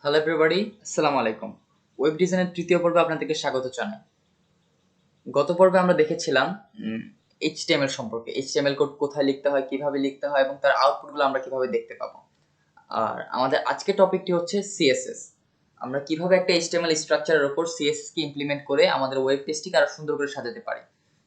Hello everybody, আসসালামু আলাইকুম। Web ডিজাইনের তৃতীয় পর্বে আপনাদেরকে স্বাগত জানাই। গত পর্বে আমরা দেখেছিলাম এইচটিএমএল সম্পর্কে। এইচটিএমএল কোড কোথায় লিখতে হয়, কিভাবে লিখতে হয় এবং তার আউটপুটগুলো আমরা কিভাবে দেখতে পাবো। আর আমাদের আজকের টপিকটি হচ্ছে সিএসএস। আমরা কিভাবে একটা এইচটিএমএল স্ট্রাকচারের উপর সিএসএস কে ইমপ্লিমেন্ট করে আমাদের ওয়েব পেজটিকে আরো সুন্দর করে সাজাতে পারি।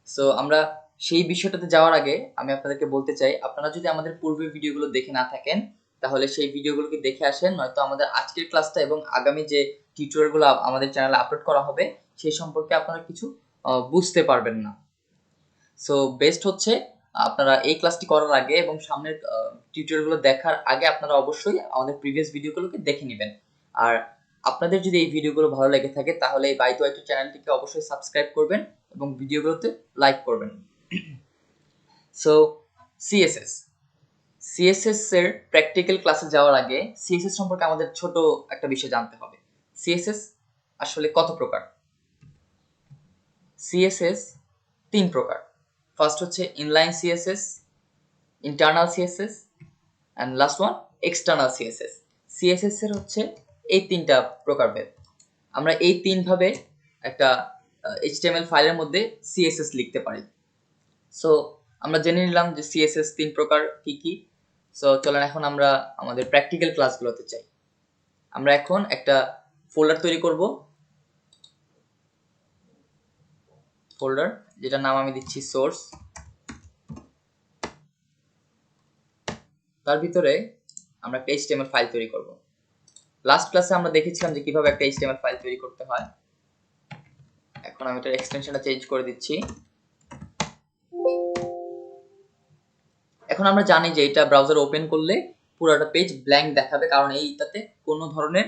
সো আমরা সেই বিষয়টাতে যাওয়ার আগে আমি আপনাদেরকে বলতে চাই, আপনারা যদি আমাদের পূর্বের ভিডিওগুলো দেখে না থাকেন তাহলে সেই ভিডিওগুলোকে দেখে আসেন, নয়তো আমাদের আজকের ক্লাসটা এবং আগামী যে টিউটোরিয়ালগুলো আমাদের চ্যানেলে আপলোড করা হবে সেই সম্পর্কে আপনারা কিছু বুঝতে পারবেন না। সো বেস্ট হচ্ছে আপনারা এই ক্লাসটি করার আগে এবং সামনের টিউটোরিয়ালগুলো দেখার আগে আপনারা অবশ্যই আমাদের প্রিভিয়াস ভিডিওগুলোকে দেখে নেবেন। আর আপনাদের যদি এই ভিডিওগুলো ভালো লেগে থাকে তাহলে এই বাই টু আই টু চ্যানেলটিকে অবশ্যই সাবস্ক্রাইব করবেন এবং ভিডিওগুলোতে লাইক করবেন। সো সিএসএস সিএসএস এর প্র্যাকটিক্যাল ক্লাসে যাওয়ার আগে সিএসএস সম্পর্কে আমাদের ছোট একটা বিষয় জানতে হবে। সিএসএস আসলে কত প্রকার? সিএসএস 3 প্রকার। ফার্স্ট হচ্ছে inline CSS, internal CSS and last one external CSS. CSS এর হচ্ছে এই তিনটা প্রকারভেদ। আমরা এই তিন ভাবে একটা এইচটিএমএল ফাইলের মধ্যে সিএসএস লিখতে পারি। সো আমরা জেনে নিলাম যে সিএসএস 3 প্রকার কি কি। সো চলেন এখন আমরা আমাদের প্র্যাকটিক্যাল ক্লাসগুলোতে যাই। আমরা এখন একটা ফোল্ডার তৈরি করব, ফোল্ডার যেটার নাম আমি দিচ্ছি সোর্স। তার ভিতরে আমরা একটা এইচটিএমএল ফাইল তৈরি করব। লাস্ট ক্লাসে আমরা দেখেছিলাম যে কিভাবে একটা এইচটিএমএল ফাইল তৈরি করতে হয়। এখন আমি এটার এক্সটেনশনটা চেঞ্জ করে দিচ্ছি। এখন আমরা জানি যে এটা ব্রাউজার ওপেন করলে পুরোটা পেজ ব্ল্যাঙ্ক দেখাবে, কারণ এইটাতে কোনো ধরনের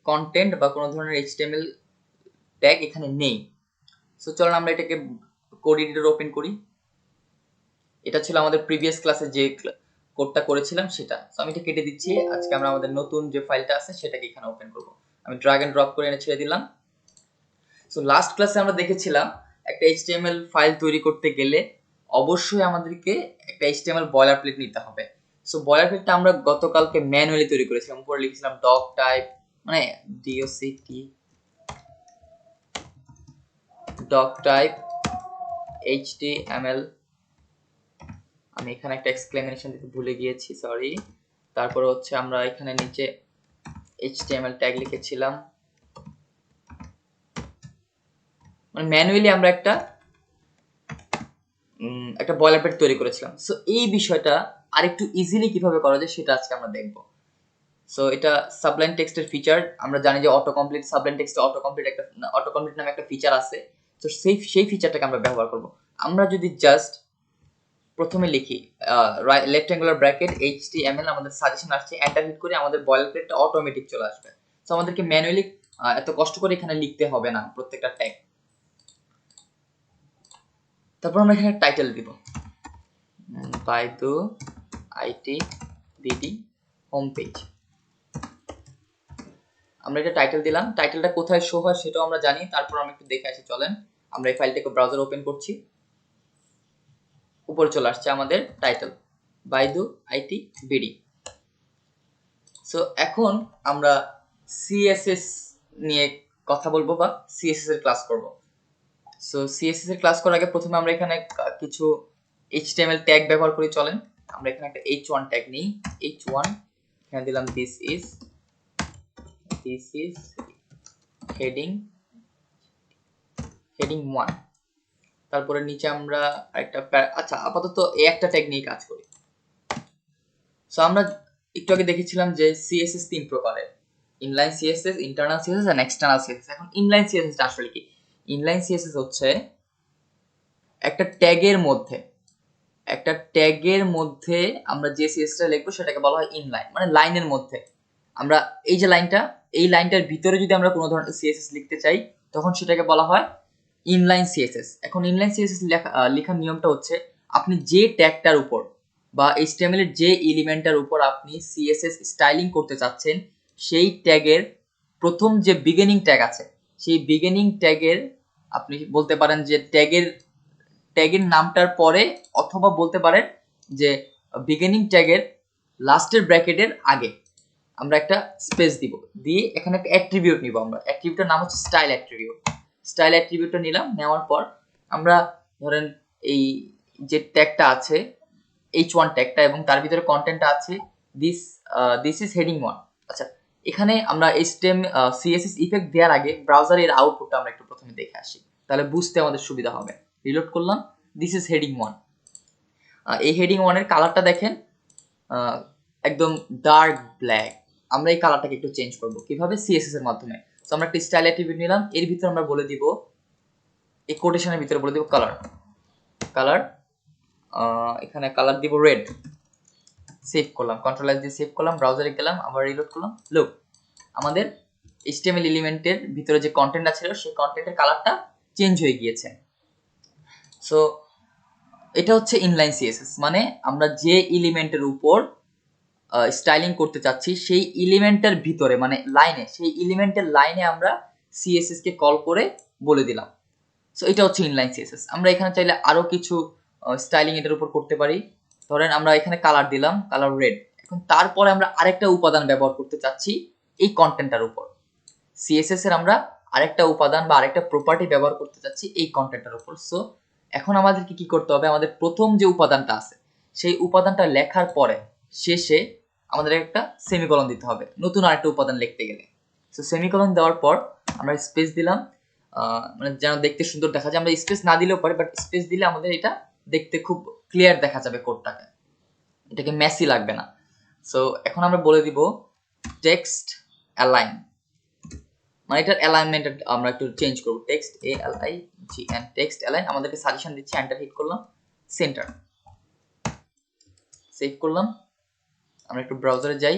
কন্টেন্ট বা কোনো ধরনের এইচটিএমএল ট্যাগ এখানে নেই। সো চলুন আমরা এটাকে কোড এডিটর ওপেন করি। এটা ছিল আমাদের প্রিভিয়াস ক্লাসে যে কোডটা করেছিলাম সেটা। সো আমি এটা কেটে দিচ্ছি। আজকে আমরা আমাদের নতুন যে ফাইলটা আছে সেটাকে এখানে ওপেন করব। আমি ড্র্যাগ এন্ড ড্রপ করে এনে ছেড়ে দিলাম। সো লাস্ট ক্লাসে আমরা দেখেছিলাম একটা এইচটিএমএল ফাইল তৈরি করতে গেলে অবশ্যই আমাদেরকে একটা এইচটিএমএল বয়লার প্লেট নিতে হবে। সো বয়লার প্লেটটা আমরা গতকালকে ম্যানুয়ালি তৈরি করেছিলাম। উপরে লিখেছিলাম ডক টাইপ, মানে ডিওসিটি ডক টাইপ এইচটিএমএল। আমি এখানে একটা এক্সক্লেমেশন দিতে ভুলে গিয়েছি, সরি। তারপর হচ্ছে আমরা এখানে নিচে এইচটিএমএল ট্যাগ লিখেছিলাম। মানে ম্যানুয়ালি আমরা একটা বয়লার প্লেট তৈরি করেছিলাম। সো এই বিষয়টা আরেকটু ইজিলি কিভাবে করা যায় সেটা আজকে আমরা দেখব। সো এটা সাবলাইন টেক্সটের ফিচার। আমরা জানি যে অটো কমপ্লিট, সাবলাইন টেক্সটে অটো কমপ্লিট নামে একটা ফিচার আছে। তো সেই ফিচারটাকে আমরা ব্যবহার করব। আমরা যদি জাস্ট প্রথমে লিখি লেফট অ্যাঙ্গুলার ব্র্যাকেট এইচটিএমএল, আমাদের সাজেশন আসছে, এন্টার হিট করে আমাদের বয়লার প্লেটটা অটোমেটিক চলে আসবে। সো আমাদেরকে ম্যানুয়ালি এত কষ্ট করে এখানে লিখতে হবে না প্রত্যেকটা ট্যাগ। তারপর আমরা এখানে টাইটেল দিব, by two IT BD home page. আমরা এটা টাইটেল দিলাম। টাইটেলটা কোথায় শো হয় সেটাও আমরা জানি। তারপর আমরা একটু দেখে আসি, চলেন। আমরা এই ফাইলটাকে ব্রাউজার ওপেন করছি। উপরে চলে আসছে আমাদের title Baidu IT BD. So এখন আমরা সিএসএস নিয়ে কথা বলবো বা সিএসএস এর ক্লাস করব। সো সিএসএস এর ক্লাস করার আগে প্রথমে আমরা এখানে কিছু এইচটিএমএল ট্যাগ ব্যবহার করি, চলেন। আমরা এখানে একটা h1 ট্যাগ নিই। h1 এখানে দিলাম দিস ইজ হেডিং 1। তারপরে নিচে আমরা একটা আচ্ছা আপাতত এই একটা ট্যাগ নিয়ে কাজ করি। সো আমরা একটু আগে দেখেছিলাম যে সিএসএস 3 প্রকারের, inline CSS, internal CSS and external CSS. এখন ইনলাইন সিএসএস আসলে কি? ইনলাইন সিএসএস হচ্ছে একটা ট্যাগের মধ্যে আমরা যে সিএসএসটা লিখবো সেটাকে বলা হয় ইনলাইন, মানে লাইনের মধ্যে। আমরা এই যে লাইনটা, এই লাইনটার ভিতরে যদি আমরা কোনো ধরনের সিএসএস লিখতে চাই তখন সেটাকে বলা হয় ইনলাইন সিএসএস। এখন ইনলাইন সিএসএস লেখার নিয়মটা হচ্ছে, আপনি যে ট্যাগটার উপর বা এইচটিএমএল এর যে এলিমেন্টটার উপর আপনি সিএসএস স্টাইলিং করতে চাচ্ছেন সেই ট্যাগের প্রথম যে বিগিনিং ট্যাগ আছে, সেই বিগিনিং ট্যাগের আপনি বলতে পারেন যে ট্যাগের নামটার পরে, অথবা বলতে পারেন যে বিগিনিং ট্যাগের লাস্টের ব্র্যাকেটের আগে আমরা একটা স্পেস দিব, দিয়ে এখানে একটা অ্যাট্রিবিউট নিব। আমরা অ্যাট্রিবিউটের নাম হচ্ছে স্টাইল অ্যাট্রিবিউট। স্টাইল অ্যাট্রিবিউটটা নিলাম, নেওয়ার পর আমরা ধরেন এই যে ট্যাগটা আছে h1 ট্যাগটা, এবং তার ভিতরে কন্টেন্টটা আছে দিস ইজ হেডিং 1। আচ্ছা, এখানে আমরা HTML CSS ইফেক্ট দেওয়ার আগে ব্রাউজারের আউটপুটটা আমরা একটু প্রথমে দেখে আসি, তাহলে বুঝতে আমাদের সুবিধা হবে। রিলোড করলাম, দিস ইজ হেডিং 1। এই হেডিং 1 এর কালারটা দেখেন একদম ডার্ক ব্ল্যাক। আমরা এই কালারটাকে একটু চেঞ্জ করব কিভাবে? CSS এর মাধ্যমে। সো আমরা একটা স্টাইল অ্যাট্রিবিউট নিলাম, এর ভিতরে আমরা বলে দিব, এই কোটেশনের ভিতরে বলে দিব কালার এখানে কালার দিব রেড। সেভ করলাম, কন্ট্রোল এস দিয়ে সেভ করলাম, ব্রাউজারে গেলাম, আবার রিলোড করলাম। লুক, আমাদের HTML এলিমেন্টের ভিতরে যে কন্টেন্টটা ছিল সেই কন্টেন্টের কালারটা চেঞ্জ হয়ে গিয়েছে। সো এটা হচ্ছে ইনলাইন CSS, মানে আমরা যে এলিমেন্টের উপর স্টাইলিং করতে চাচ্ছি সেই এলিমেন্টের ভিতরে, মানে লাইনে, সেই এলিমেন্টের লাইনে আমরা CSS কে কল করে বলে দিলাম। সো এটা হচ্ছে ইনলাইন CSS। আমরা এখানে চাইলে আরো কিছু স্টাইলিং এটার উপর করতে পারি। ধরেন আমরা এখানে কালার দিলাম, কালার রেড। এখন তারপরে আমরা আরেকটা উপাদান ব্যবহার করতে চাচ্ছি এই কন্টেন্টটার উপর। CSS এর আমরা আরেকটা উপাদান বা আরেকটা প্রপার্টি ব্যবহার করতে চাচ্ছি এই কন্টেন্টটার উপর। সো এখন আমাদেরকে কি করতে হবে? আমাদের প্রথম যে উপাদানটা আছে সেই উপাদানটা লেখার পরে শেষে আমাদের একটা সেমিকোলন দিতে হবে নতুন আরেকটা উপাদান লিখতে গেলে। সো সেমিকোলন দেওয়ার পর আমরা স্পেস দিলাম, মানে যেন দেখতে সুন্দর দেখা যায়। আমরা স্পেস না দিলেও পারি, বাট স্পেস দিলে আমাদের এটা দেখতে খুব ক্লিয়ার দেখা যাবে কোডটাকে, এটাকে মেসি লাগবে না। সো এখন আমরা বলে দিব টেক্সট অ্যালাইন, মানে এটার অ্যালাইনমেন্ট আমরা একটু চেঞ্জ করব। টেক্সট ALIGN, টেক্সট অ্যালাইন আমাদেরকে সাজেশন দিচ্ছে। এন্টার হিট করলাম, সেন্টার, সেভ করলাম। আমরা একটু ব্রাউজারে যাই,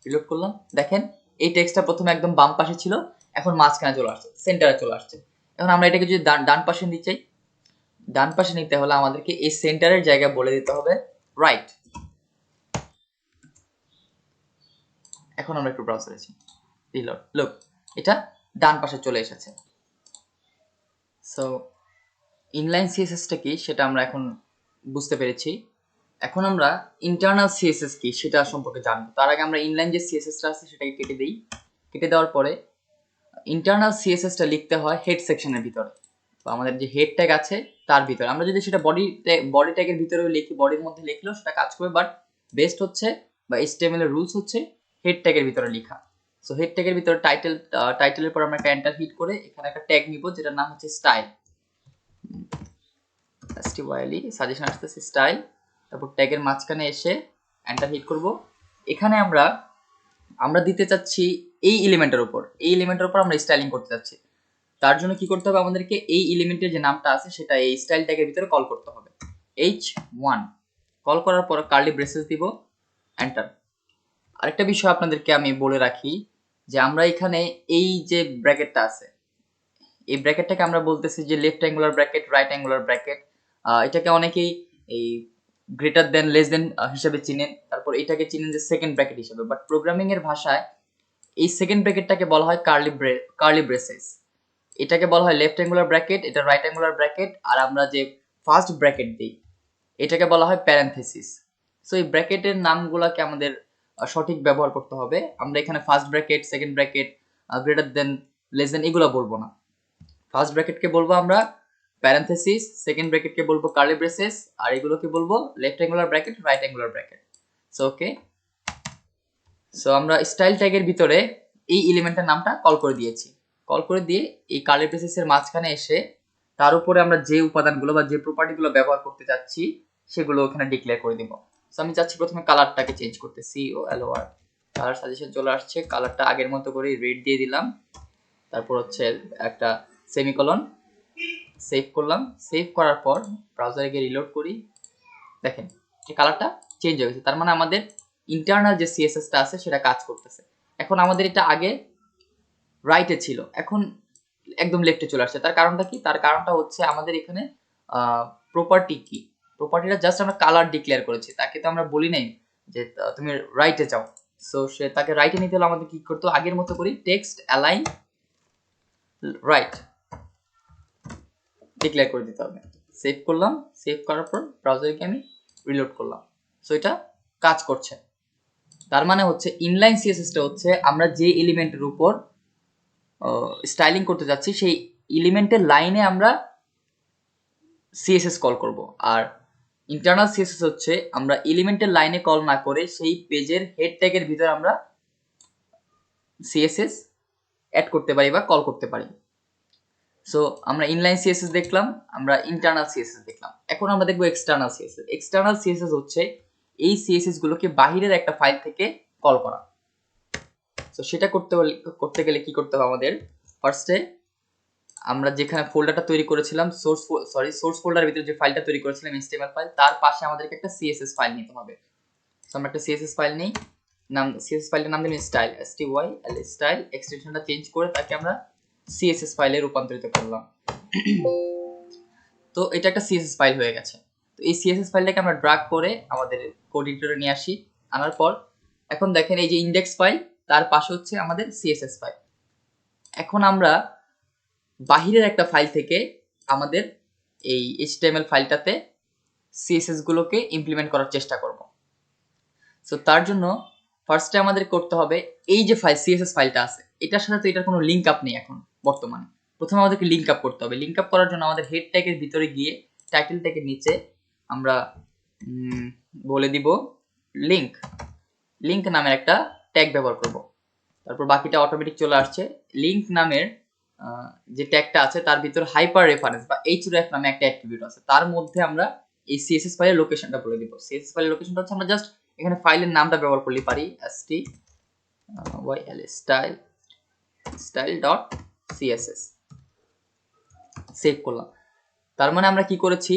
রিলোড করলাম। দেখেন এই টেক্সটটা প্রথমে একদম বাম পাশে ছিল, এখন মাঝখানে চলে আসছে, সেন্টারে চলে আসছে। এখন আমরা এটাকে যদি ডান পাশে নিতে চাই, ডান পাশে নিতে হলে আমাদেরকে এই সেন্টারের জায়গায় বলে দিতে হবে রাইট। এখন আমরা একটু ব্রাউজারে যাই, রিলোড, লুক, এটা ডান পাশে চলে এসেছে। সো ইনলাইন CSS-টা কি সেটা আমরা এখন বুঝতে পেরেছি। এখন আমরা ইন্টারনাল CSS কি সেটা সম্পর্কে জানবো। তার আগে আমরা ইনলাইন যে CSS-টা আছে সেটাকে কেটে দিই। কেটে দেওয়ার পরে ইন্টারনাল CSS-টা লিখতে হয় হেড সেকশনের ভিতরে, তো আমাদের যে হেড ট্যাগ আছে তার ভিতরে। আমরা যদি সেটা বডি ট্যাগের ভিতরেও লিখি, বডির মধ্যে লিখলেও সেটা কাজ করবে, বাট বেস্ট হচ্ছে বা HTML এর রুলস হচ্ছে হেড ট্যাগের ভিতরে লেখা। সো হেড ট্যাগের ভিতরে টাইটেলের পর আমরা একটা এন্টার হিট করে এখানে একটা ট্যাগ নিব যেটার নাম হচ্ছে স্টাইল। STYLE সাজেশন আসতেছে স্টাইল, তারপর ট্যাগের মাঝখানে এসে এন্টার হিট করব। এখানে আমরা দিতে চাচ্ছি এই এলিমেন্টের উপর, এই এলিমেন্টের উপর আমরা স্টাইলিং করতে চাচ্ছি। তার জন্য কি করতে হবে? আমাদেরকে এই এলিমেন্টের যে নামটা আছে সেটা এই স্টাইল ট্যাগের ভিতরে কল করতে হবে। H1 কল করার পর কার্লি ব্রেসেস দিব, এন্টার। আরেকটা বিষয় আপনাদেরকে আমি বলে রাখি যে আমরা এখানে এই যে ব্র্যাকেটটা আছে, এই ব্র্যাকেটটাকে আমরা বলতেছি যে left angular bracket, right angular bracket. এটাকে অনেকেই এই গ্রেটার দেন লেস দেন হিসেবে চিনেন, তারপর এটাকে চিনেন যে সেকেন্ড ব্র্যাকেট হিসেবে। বাট প্রোগ্রামিং এর ভাষায় এই সেকেন্ড ব্র্যাকেটটাকে বলা হয় কার্লি ব্রেসেস, এটাকে বলা হয় লেফট অ্যাঙ্গুলার ব্র্যাকেট, এটা রাইট অ্যাঙ্গুলার ব্র্যাকেট। আর আমরা যে ফার্স্ট ব্র্যাকেট দিই এটাকে বলা হয় প্যারেনথেসিস। সো এই ব্র্যাকেটের নামগুলোকে আমাদের সঠিক ব্যবহার করতে হবে। আমরা এখানে first bracket, second bracket, greater than, less than এগুলো বলবো না। ফার্স্ট ব্র্যাকেটকে বলবো আমরা প্যারেনথেসিস, সেকেন্ড ব্র্যাকেটকে বলবো কার্লি ব্রেসেস, আর এগুলোকে বলবো left angular bracket, right angular bracket. So okay, so আমরা স্টাইল ট্যাগের ভিতরে এই এলিমেন্টের নামটা কল করে দিয়েছি। কল করে দিয়ে এই কার্লি ব্রেসেসের মাঝখানে এসে তার উপরে আমরা যে উপাদানগুলো বা যে প্রপার্টিগুলো ব্যবহার করতে চাচ্ছি সেগুলো ওখানে ডিক্লেয়ার করে দিব। সো আমি চাচ্ছি প্রথমে কালারটাকে চেঞ্জ করতে, COLOR, কালার সাজেশন চলে আসছে। কালারটা আগের মতো করে রেড দিয়ে দিলাম, তারপর হচ্ছে একটা সেমিকোলন, সেভ করলাম। সেভ করার পর ব্রাউজারে গিয়ে রিলোড করি, দেখেন এই কালারটা চেঞ্জ হয়ে গেছে। তার মানে আমাদের ইন্টারনাল যে CSS-টা আছে সেটা কাজ করতেছে। এখন আমাদের এটা আগে রাইটে ছিল, এখন একদম লেফটে চলে আসছে। তার কারণটা কি? তার কারণটা হচ্ছে আমাদের এখানে প্রপার্টি কি, প্রপার্টিটা জাস্ট আমরা কালার ডিক্লেয়ার করেছি, তাকে তো আমরা বলি নাই যে তুমি রাইটে যাও। সো সে তাকে রাইটে নিতে হলে আমাদের কি করতে হবে? আগের মতো করি টেক্সট অ্যালাইন রাইট ডিক্লেয়ার করে দিতে হবে। সেভ করলাম, সেভ করার পর ব্রাউজারে গিয়ে আমি রিলোড করলাম। সো এটা কাজ করছে। তার মানে হচ্ছে ইনলাইন সিএসএসটা হচ্ছে আমরা যে এলিমেন্টের উপর স্টাইলিং করতে যাচ্ছি সেই এলিমেন্টের লাইনে আমরা সিএসএস কল করব। আর ইন্টারনাল সিএসএস হচ্ছে আমরা এলিমেন্টের লাইনে কল না করে সেই পেজের হেড ট্যাগের ভিতর আমরা সিএসএস অ্যাড করতে পারি বা কল করতে পারি। সো আমরা ইনলাইন সিএসএস দেখলাম, আমরা ইন্টারনাল সিএসএস দেখলাম। এখন আমরা দেখব এক্সটার্নাল সিএসএস। এক্সটার্নাল সিএসএস হচ্ছে এই সিএসএস গুলোকে বাহিরের একটা ফাইল থেকে কল করা। সো সেটা করতে গেলে কি করতে হবে আমাদের? ফার্স্টে আমরা যেখানে ফোল্ডারটা তৈরি করেছিলাম সোর্স ফোল্ডারের ভিতরে যে ফাইলটা তৈরি করেছিলাম HTML ফাইল, তার পাশে আমাদেরকে একটা CSS ফাইল নিতে হবে। সো আমরা একটা CSS ফাইল নেই, CSS ফাইলটার নাম দিলাম স্টাইল, STYL স্টাইল, এক্সটেনশনটা চেঞ্জ করে তাকে আমরা CSS ফাইলে রূপান্তরিত করলাম। তো এটা একটা CSS ফাইল হয়ে গেছে। তো এই CSS ফাইলটাকে আমরা ড্র্যাগ করে আমাদের কোড এডিটরে নিয়ে আসি। আনার পর এখন দেখেন এই যে ইনডেক্স ফাইল, তার পাশে হচ্ছে আমাদের CSS ফাইল। এখন আমরা বাহিরের একটা ফাইল থেকে আমাদের এই HTML ফাইলটাতে CSS গুলোকে ইমপ্লিমেন্ট করার চেষ্টা করব। সো তার জন্য ফার্স্টে আমাদের করতে হবে এই যে CSS ফাইলটা আছে এটার সাথে তো এটার কোনো লিঙ্ক আপ নেই এখন বর্তমানে। প্রথমে আমাদেরকে লিঙ্ক আপ করতে হবে। লিঙ্ক আপ করার জন্য আমাদের হেড ট্যাগের ভিতরে গিয়ে টাইটেল ট্যাগের নিচে আমরা বলে দিব লিঙ্ক নামের একটা ট্যাগ ব্যবহার করব। তারপর বাকিটা অটোমেটিক চলে আসছে। লিঙ্ক নামের যে ট্যাগটা আছে তার ভিতর হাইপার রেফারেন্স বা href নামে একটা অ্যাট্রিবিউট আছে, তার মধ্যে আমরা এই CSS ফাইলের লোকেশনটা বলে দিব। CSS ফাইলের লোকেশনটা হচ্ছে আমরা জাস্ট এখানে ফাইলের নামটা ব্যবহার করলে পারি, styl style.css সেভ করলাম। তার মানে আমরা কি করেছি,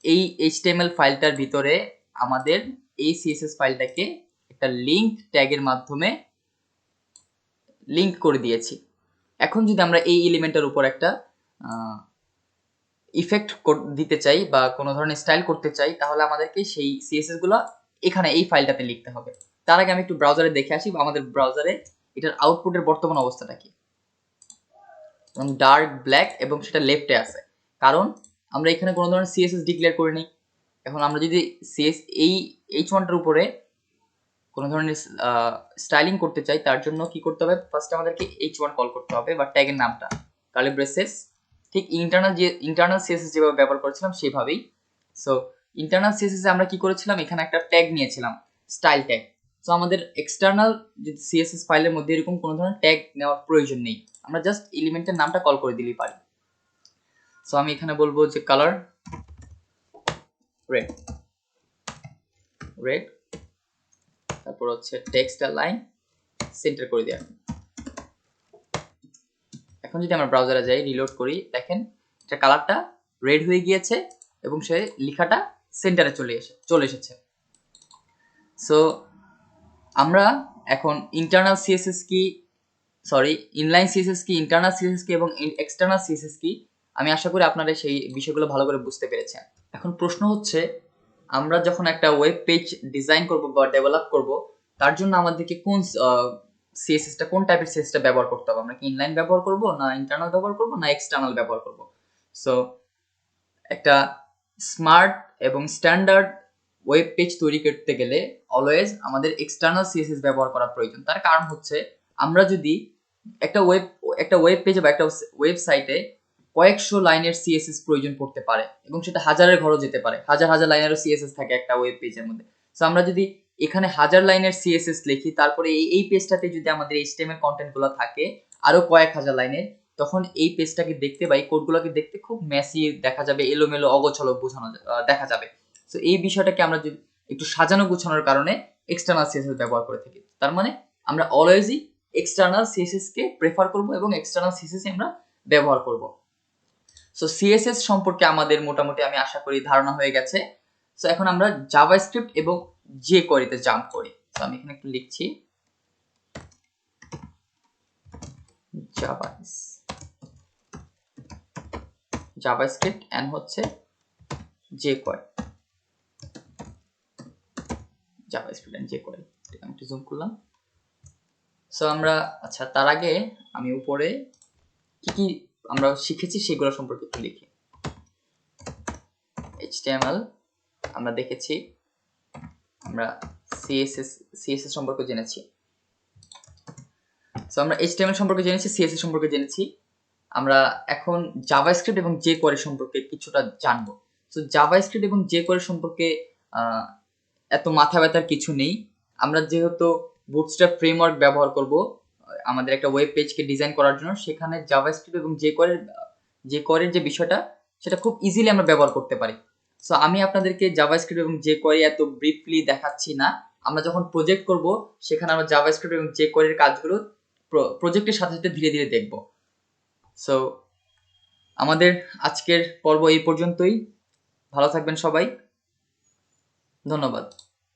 এই HTML ফাইলটার ভিতরে আমাদের এই CSS ফাইলটাকে একটা লিঙ্ক ট্যাগের মাধ্যমে লিঙ্ক করে দিয়েছি। এখন যদি আমরা এই এলিমেন্টের উপর একটা ইফেক্ট দিতে চাই বা কোনো ধরনের স্টাইল করতে চাই, তাহলে আমাদেরকে সেই CSS গুলো এখানে এই ফাইলটাতে লিখতে হবে। তার আগে আমি একটু ব্রাউজারে দেখে আসি আমাদের ব্রাউজারে এটার আউটপুটের বর্তমান অবস্থাটা কি। ডার্ক ব্ল্যাক এবং সেটা লেফটে আছে, কারণ আমরা এখানে কোনো ধরনের CSS ডিক্লেয়ার করিনি। এখন আমরা যদি এই H1টার উপরে কোনো ধরনের স্টাইলিং করতে চাই, তার জন্য কি করতে হবে? ফার্স্ট আমাদেরকে H1 কল করতে হবে বা ট্যাগের নামটা কার্লি ব্রেসেস, ঠিক ইন্টারনাল CSS যেভাবে ব্যবহার করেছিলাম সেভাবেই। সো ইন্টারনাল CSS এ আমরা কি করেছিলাম, এখানে একটা ট্যাগ নিয়েছিলাম স্টাইল ট্যাগ। সো আমাদের এক্সটার্নাল CSS ফাইলের মধ্যে এরকম কোনো ধরনের ট্যাগ নেওয়ার প্রয়োজন নেই, আমরা জাস্ট এলিমেন্টের নামটা কল করে দিলেই পারি। সো আমি এখানে বলবো যে কালার রেড, তারপর হচ্ছে টেক্সট লাইন সেন্টার করে দেওয়া। এখন যদি আমরা ব্রাউজারে যাই, রিলোড করি, দেখেন এটা কালারটা রেড হয়ে গিয়েছে এবং সে লেখাটা সেন্টারে চলে এসেছে। সো আমরা এখন ইন্টারনাল CSS কি, ইনলাইন CSS কি, ইন্টারনাল CSS কি এবং এক্সটার্নাল CSS কি, আমি আশা করি আপনারা সেই বিষয়গুলো ভালো করে বুঝতে পেরেছেন। এখন প্রশ্ন হচ্ছে, আমরা যখন একটা ওয়েব পেজ ডিজাইন করব বা ডেভেলপ করব, তার জন্য আমাদেরকে কোন CSSটা, কোন টাইপের CSSটা ব্যবহার করতে হবে? আমরা কি ইনলাইন ব্যবহার করব, না ইন্টারনাল ব্যবহার করব, না এক্সটার্নাল ব্যবহার করব? সো একটা স্মার্ট এবং স্ট্যান্ডার্ড ওয়েব পেজ তৈরি করতে গেলে অলওয়েজ আমাদের এক্সটার্নাল CSS ব্যবহার করা প্রয়োজন। তার কারণ হচ্ছে, আমরা যদি একটা ওয়েব পেজে বা একটা ওয়েবসাইটে কয়েকশো লাইনের CSS প্রয়োজন পড়তে পারে এবং সেটা হাজারের ঘরও যেতে পারে, হাজার লাইনেরও CSS থাকে একটা ওয়েব পেজের মধ্যে। সো আমরা যদি এখানে হাজার লাইনের CSS লিখি, তারপরে এই পেজটাতে যদি আমাদের HTML কন্টেন্টগুলো থাকে আরো কয়েক হাজার লাইনের, তখন এই পেজটাকে দেখতে বা এই কোডগুলোকে দেখতে খুব মেসি দেখা যাবে, এলোমেলো অগোছালো দেখা যাবে। সো এই বিষয়টাকে আমরা যদি একটু সাজানো গুছানোর কারণে এক্সটার্নাল CSS ব্যবহার করে থাকি। তার মানে আমরা অলওয়েজই এক্সটার্নাল CSS কে প্রেফার করব এবং এক্সটার্নাল CSS আমরা ব্যবহার করব। সো CSS সম্পর্কে আমাদের মোটামুটি আমি আশা করি ধারণা হয়ে গেছে। সো এখন আমরা জাভাস্ক্রিপ্ট এবং jQuery তে জাম্প করি। সো আমি এখানে একটু লিখছি জাভাস্ক্রিপ্ট এন্ড হচ্ছে jQuery, জাভাস্ক্রিপ্ট এন্ড jQuery, আমি একটু জুম করলাম। সো আমরা তার আগে আমি উপরে কি কি আমরা শিখেছি সেগুলো সম্পর্কে একটু লিখি। HTML আমরা দেখেছি, আমরা সিএসএস সম্পর্কে জেনেছি। সো আমরা এইচটিএমএল সম্পর্কে জেনেছি, সিএসএস সম্পর্কে জেনেছি। আমরা এখন জাভাস্ক্রিপ্ট এবং jQuery সম্পর্কে কিছুটা জানবো। সো জাভাস্ক্রিপ্ট এবং jQuery সম্পর্কে এত মাথা ব্যথার কিছু নেই। আমরা যেহেতু বুটস্ট্র্যাপ ফ্রেমওয়ার্ক ব্যবহার করব আমাদের একটা ওয়েব পেজকে ডিজাইন করার জন্য, সেখানে জাভাস্ক্রিপ্ট এবং jQuery যে বিষয়টা সেটা খুব ইজিলি আমরা ব্যবহার করতে পারি। সো আমি আপনাদেরকে জাভাস্ক্রিপ্ট এবং jQuery এত ব্রিফলি দেখাচ্ছি না। আমরা যখন প্রজেক্ট করব সেখানে আমরা জাভাস্ক্রিপ্ট এবং jQuery এর কাজগুলো প্রজেক্টের সাথে সাথে ধীরে ধীরে দেখব। সো আমাদের আজকের পর্ব এই পর্যন্তই। ভালো থাকবেন সবাই, ধন্যবাদ।